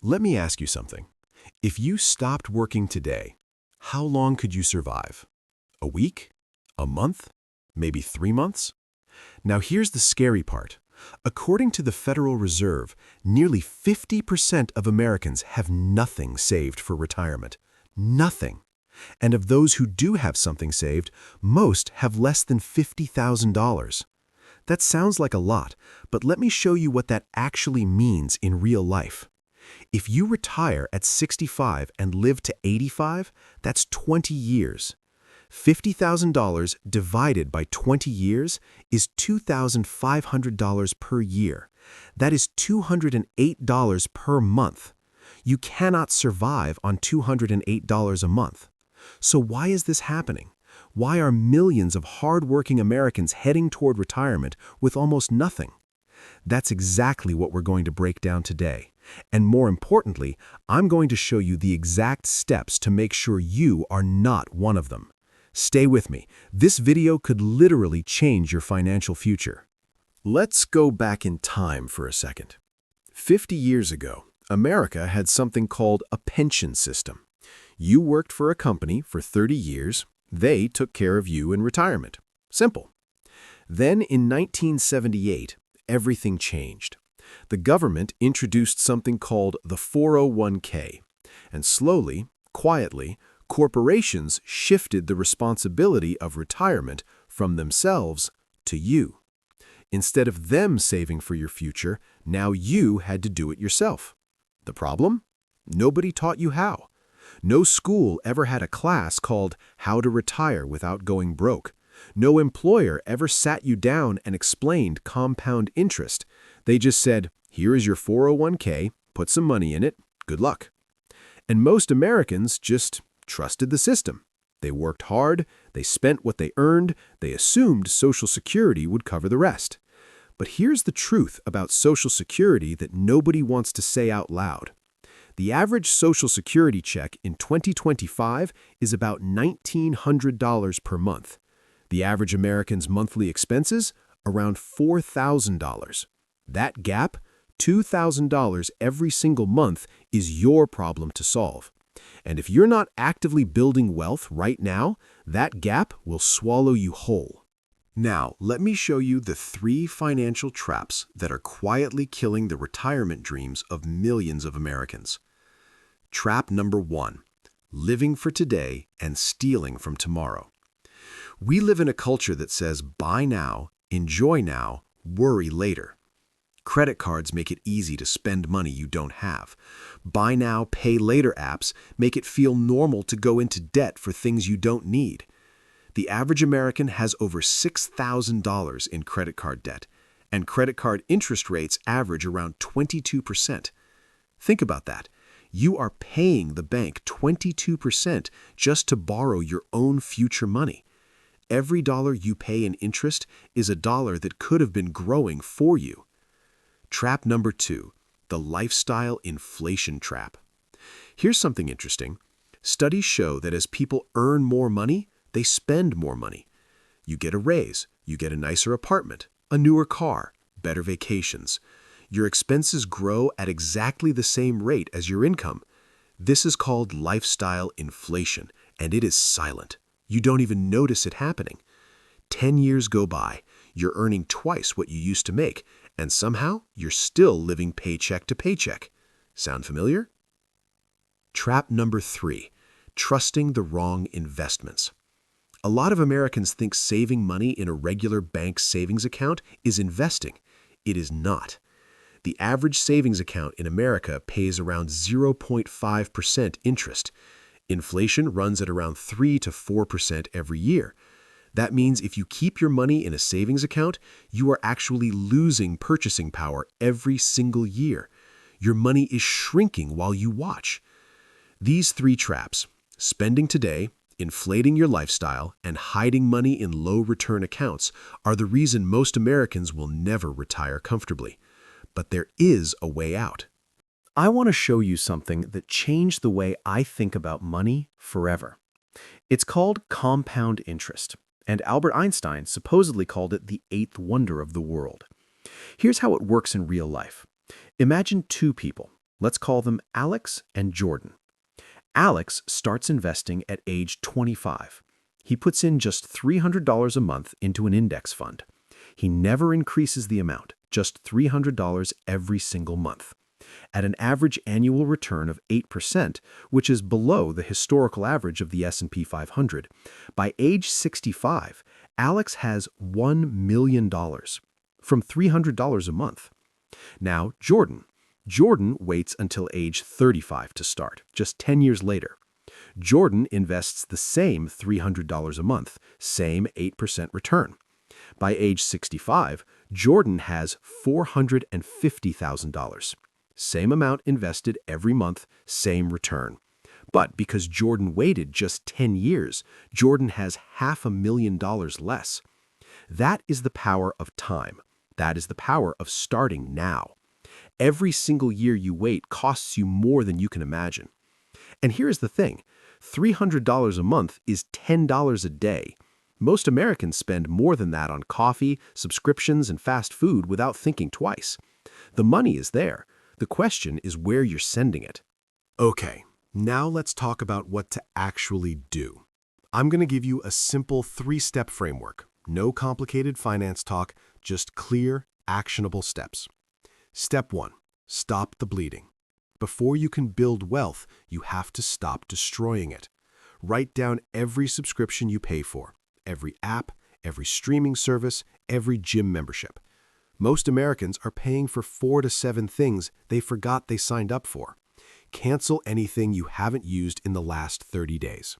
Let me ask you something. If you stopped working today, how long could you survive? A week? A month? Maybe 3 months? Now here's the scary part. According to the Federal Reserve, nearly 50% of Americans have nothing saved for retirement. Nothing. And of those who do have something saved, most have less than $50,000. That sounds like a lot, but let me show you what that actually means in real life. If you retire at 65 and live to 85, that's 20 years. $50,000 divided by 20 years is $2,500 per year. That is $208 per month. You cannot survive on $208 a month. So why is this happening? Why are millions of hard-working Americans heading toward retirement with almost nothing? That's exactly what we're going to break down today. And more importantly, I'm going to show you the exact steps to make sure you are not one of them. Stay with me. This video could literally change your financial future. Let's go back in time for a second. 50 years ago, America had something called a pension system. You worked for a company for 30 years. They took care of you in retirement. Simple. Then in 1978, everything changed. The government introduced something called the 401k, and slowly, quietly, corporations shifted the responsibility of retirement from themselves to you. Instead of them saving for your future, now you had to do it yourself. The problem? Nobody taught you how. No school ever had a class called How to Retire Without Going Broke. No employer ever sat you down and explained compound interest. They just said, here is your 401k, put some money in it, good luck. And most Americans just trusted the system. They worked hard, they spent what they earned, they assumed Social Security would cover the rest. But here's the truth about Social Security that nobody wants to say out loud. The average Social Security check in 2025 is about $1,900 per month. The average American's monthly expenses? Around $4,000. That gap, $2,000 every single month, is your problem to solve. And if you're not actively building wealth right now, that gap will swallow you whole. Now, let me show you the 3 financial traps that are quietly killing the retirement dreams of millions of Americans. Trap number 1, living for today and stealing from tomorrow. We live in a culture that says buy now, enjoy now, worry later. Credit cards make it easy to spend money you don't have. Buy now, pay later apps make it feel normal to go into debt for things you don't need. The average American has over $6,000 in credit card debt, and credit card interest rates average around 22%. Think about that. You are paying the bank 22% just to borrow your own future money. Every dollar you pay in interest is a dollar that could have been growing for you. Trap number 2, the lifestyle inflation trap. Here's something interesting. Studies show that as people earn more money, they spend more money. You get a raise, you get a nicer apartment, a newer car, better vacations. Your expenses grow at exactly the same rate as your income. This is called lifestyle inflation, and it is silent. You don't even notice it happening. 10 years go by, you're earning twice what you used to make, and somehow you're still living paycheck to paycheck. Sound familiar? Trap number 3, trusting the wrong investments. A lot of Americans think saving money in a regular bank savings account is investing. It is not. The average savings account in America pays around 0.5% interest. Inflation runs at around 3 to 4% every year. That means if you keep your money in a savings account, you are actually losing purchasing power every single year. Your money is shrinking while you watch. These 3 traps, spending today, inflating your lifestyle, and hiding money in low-return accounts, are the reason most Americans will never retire comfortably. But there is a way out. I want to show you something that changed the way I think about money forever. It's called compound interest, and Albert Einstein supposedly called it the 8th wonder of the world. Here's how it works in real life. Imagine 2 people. Let's call them Alex and Jordan. Alex starts investing at age 25. He puts in just $300 a month into an index fund. He never increases the amount, just $300 every single month. At an average annual return of 8%, which is below the historical average of the S&P 500, by age 65, Alex has $1 million from $300 a month. Now, Jordan waits until age 35 to start, just 10 years later. Jordan invests the same $300 a month, same 8% return. By age 65, Jordan has $450,000. Same amount invested every month, same return. But because Jordan waited just 10 years, Jordan has $500,000 less. That is the power of time. That is the power of starting now. Every single year you wait costs you more than you can imagine. And here's the thing, $300 a month is $10 a day. Most Americans spend more than that on coffee, subscriptions, and fast food without thinking twice. The money is there. The question is where you're sending it. Okay, now let's talk about what to actually do. I'm going to give you a simple 3-step framework. No complicated finance talk, just clear, actionable steps. Step 1. Stop the bleeding. Before you can build wealth, you have to stop destroying it. Write down every subscription you pay for, every app, every streaming service, every gym membership. Most Americans are paying for 4 to 7 things they forgot they signed up for. Cancel anything you haven't used in the last 30 days.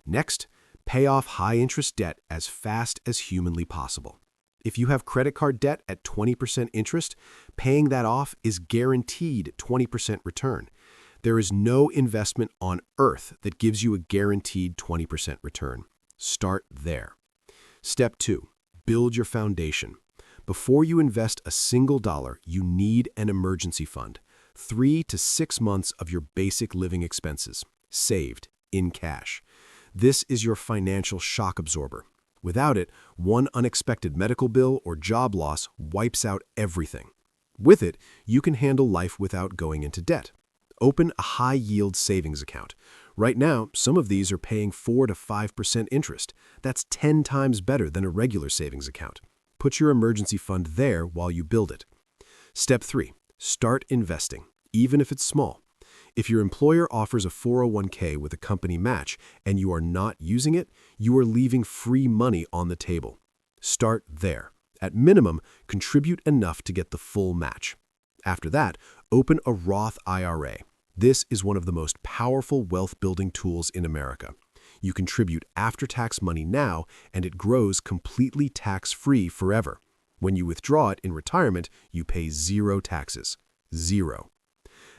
Next, pay off high-interest debt as fast as humanly possible. If you have credit card debt at 20% interest, paying that off is guaranteed 20% return. There is no investment on earth that gives you a guaranteed 20% return. Start there. Step 2. Build your foundation. Before you invest a single dollar, you need an emergency fund. 3 to 6 months of your basic living expenses, saved in cash. This is your financial shock absorber. Without it, one unexpected medical bill or job loss wipes out everything. With it, you can handle life without going into debt. Open a high-yield savings account. Right now, some of these are paying 4 to 5% interest. That's 10 times better than a regular savings account. Put your emergency fund there while you build it. Step 3. Start investing, even if it's small. If your employer offers a 401k with a company match and you are not using it, you are leaving free money on the table. Start there. At minimum, contribute enough to get the full match. After that, open a Roth IRA. This is one of the most powerful wealth-building tools in America. You contribute after-tax money now, and it grows completely tax-free forever. When you withdraw it in retirement, you pay 0 taxes. 0.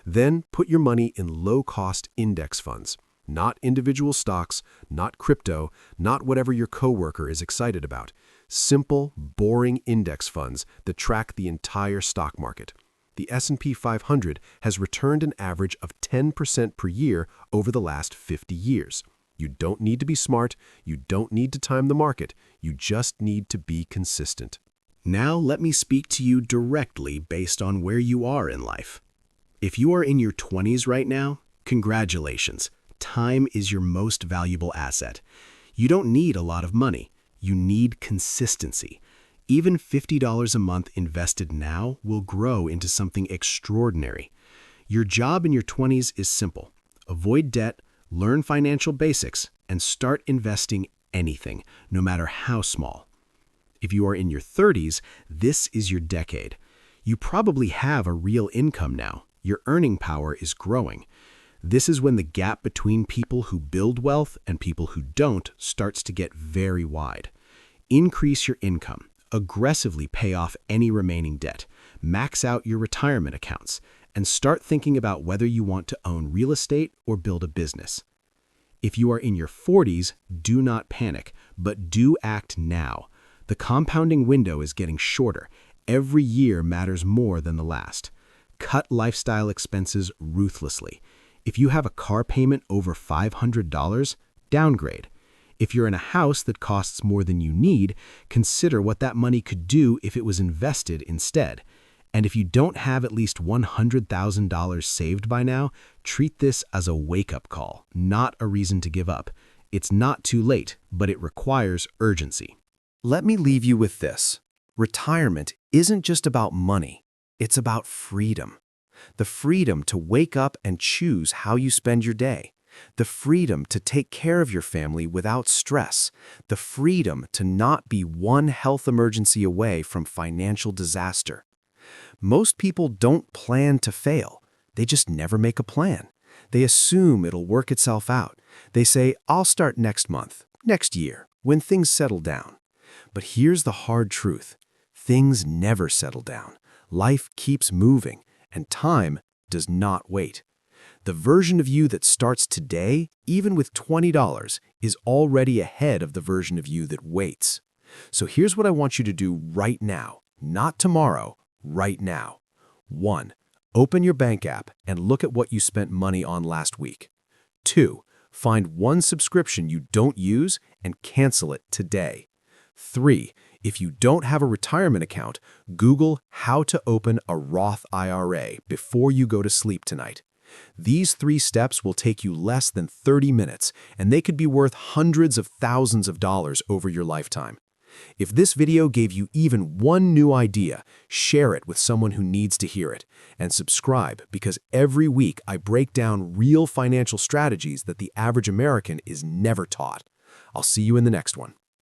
Then put your money in low-cost index funds. Not individual stocks, not crypto, not whatever your coworker is excited about. Simple, boring index funds that track the entire stock market. The S&P 500 has returned an average of 10% per year over the last 50 years. You don't need to be smart. You don't need to time the market. You just need to be consistent. Now let me speak to you directly based on where you are in life. If you are in your 20s right now, congratulations. Time is your most valuable asset. You don't need a lot of money. You need consistency. Even $50 a month invested now will grow into something extraordinary. Your job in your 20s is simple. Avoid debt, learn financial basics, and start investing anything, no matter how small. If you are in your 30s, this is your decade. You probably have a real income now. Your earning power is growing. This is when the gap between people who build wealth and people who don't starts to get very wide. Increase your income. Aggressively pay off any remaining debt. Max out your retirement accounts. And start thinking about whether you want to own real estate or build a business. If you are in your 40s, do not panic, but do act now. The compounding window is getting shorter. Every year matters more than the last. Cut lifestyle expenses ruthlessly. If you have a car payment over $500, downgrade. If you're in a house that costs more than you need, consider what that money could do if it was invested instead. And if you don't have at least $100,000 saved by now, treat this as a wake-up call, not a reason to give up. It's not too late, but it requires urgency. Let me leave you with this. Retirement isn't just about money. It's about freedom. The freedom to wake up and choose how you spend your day. The freedom to take care of your family without stress. The freedom to not be one health emergency away from financial disaster. Most people don't plan to fail. They just never make a plan. They assume it'll work itself out. They say, I'll start next month, next year, when things settle down. But here's the hard truth. Things never settle down. Life keeps moving, and time does not wait. The version of you that starts today, even with $20, is already ahead of the version of you that waits. So here's what I want you to do right now, not tomorrow, right now. 1. Open your bank app and look at what you spent money on last week. 2. Find one subscription you don't use and cancel it today. 3. If you don't have a retirement account, Google how to open a Roth IRA before you go to sleep tonight. These 3 steps will take you less than 30 minutes, and they could be worth hundreds of thousands of dollars over your lifetime. If this video gave you even one new idea, share it with someone who needs to hear it. And subscribe, because every week I break down real financial strategies that the average American is never taught. I'll see you in the next one.